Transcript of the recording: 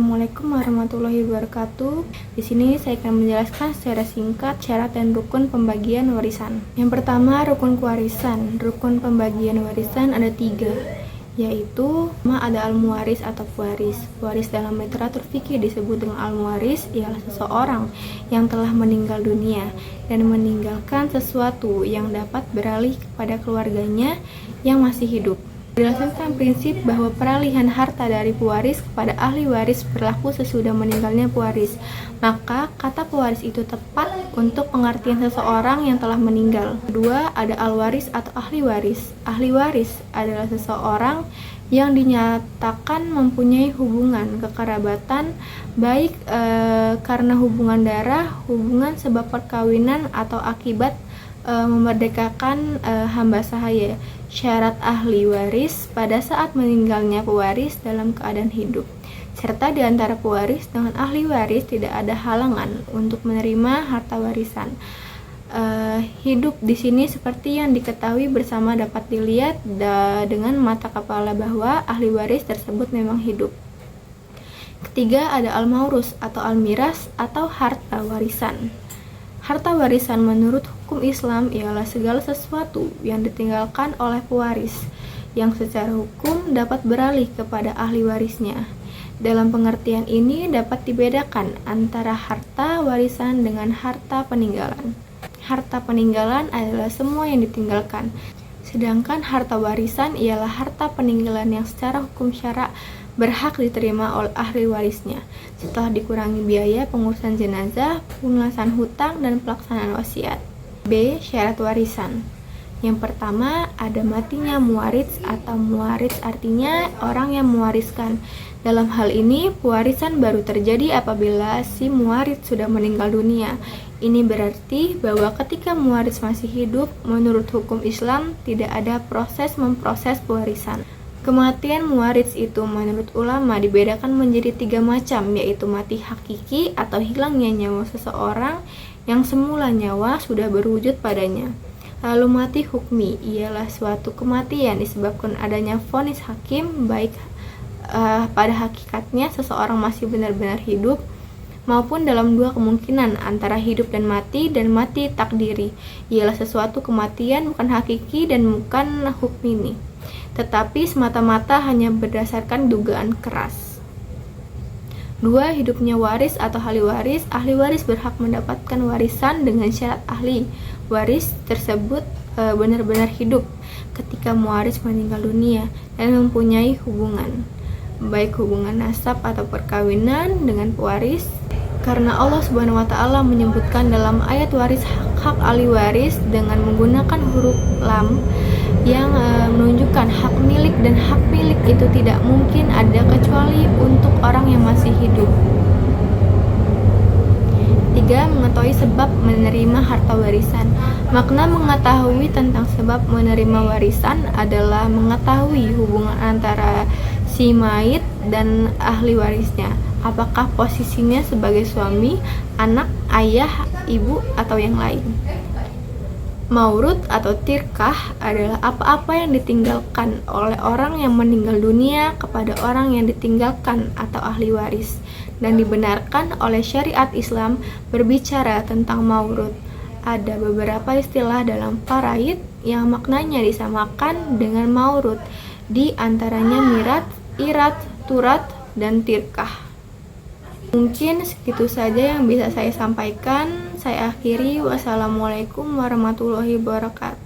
Assalamualaikum warahmatullahi wabarakatuh. Di sini saya akan menjelaskan secara singkat syarat dan rukun pembagian warisan. Yang pertama, rukun warisan. Rukun pembagian warisan ada 3, yaitu ada al-muwaris atau pewaris. Pewaris dalam literatur fikih disebut dengan al-muwaris ialah seseorang yang telah meninggal dunia dan meninggalkan sesuatu yang dapat beralih kepada keluarganya yang masih hidup. Berdasarkan prinsip bahwa peralihan harta dari pewaris kepada ahli waris berlaku sesudah meninggalnya pewaris, maka kata pewaris itu tepat untuk pengertian seseorang yang telah meninggal. Kedua, ada al-waris atau ahli waris. Ahli waris adalah seseorang yang dinyatakan mempunyai hubungan kekerabatan baik karena hubungan darah, hubungan sebab perkawinan atau akibat memerdekakan hamba sahaya. Syarat ahli waris pada saat meninggalnya pewaris dalam keadaan hidup, serta di antara pewaris dengan ahli waris tidak ada halangan untuk menerima harta warisan. Hidup di sini seperti yang diketahui bersama dapat dilihat dengan mata kepala bahwa ahli waris tersebut memang hidup. Ketiga, ada al-maurus atau al-miras atau harta warisan. Harta warisan menurut hukum Islam ialah segala sesuatu yang ditinggalkan oleh pewaris yang secara hukum dapat beralih kepada ahli warisnya. Dalam pengertian ini dapat dibedakan antara harta warisan dengan harta peninggalan. Harta peninggalan adalah semua yang ditinggalkan, sedangkan harta warisan ialah harta peninggalan yang secara hukum syara berhak diterima oleh ahli warisnya setelah dikurangi biaya pengurusan jenazah, pelunasan hutang, dan pelaksanaan wasiat. B. Syarat warisan. Yang pertama, ada matinya muwaris atau muwaris artinya orang yang mewariskan. Dalam hal ini, pewarisan baru terjadi apabila si muwaris sudah meninggal dunia. Ini berarti bahwa ketika muwaris masih hidup, menurut hukum Islam tidak ada proses memproses pewarisan. Kematian muwaris itu menurut ulama dibedakan menjadi 3 macam, yaitu mati hakiki atau hilangnya nyawa seseorang yang semula nyawa sudah berwujud padanya. Lalu mati hukmi ialah suatu kematian disebabkan adanya vonis hakim, baik pada hakikatnya seseorang masih benar-benar hidup maupun dalam 2 kemungkinan antara hidup dan mati takdiri ialah sesuatu kematian bukan hakiki dan bukan hukmi, tetapi semata-mata hanya berdasarkan dugaan keras. 2. Hidupnya waris atau ahli waris. Ahli waris berhak mendapatkan warisan dengan syarat ahli waris tersebut benar-benar hidup ketika muwaris meninggal dunia dan mempunyai hubungan, baik hubungan nasab atau perkawinan dengan pewaris. Karena Allah Subhanahu wa taala menyebutkan dalam ayat waris hak ahli waris dengan menggunakan huruf lam yang menunjukkan hak milik, dan hak milik itu tidak mungkin ada kecuali untuk orang yang masih hidup. 3. Mengetahui sebab menerima harta warisan. Makna mengetahui tentang sebab menerima warisan adalah mengetahui hubungan antara si mayit dan ahli warisnya. Apakah posisinya sebagai suami, anak, ayah, ibu, atau yang lain. Maurud atau tirkah adalah apa-apa yang ditinggalkan oleh orang yang meninggal dunia kepada orang yang ditinggalkan atau ahli waris, dan dibenarkan oleh syariat Islam berbicara tentang maurud. Ada beberapa istilah dalam faraid yang maknanya disamakan dengan maurud, di antaranya mirat, irat, turat, dan tirkah. Mungkin segitu saja yang bisa saya sampaikan. Saya akhiri. Wassalamualaikum warahmatullahi wabarakatuh.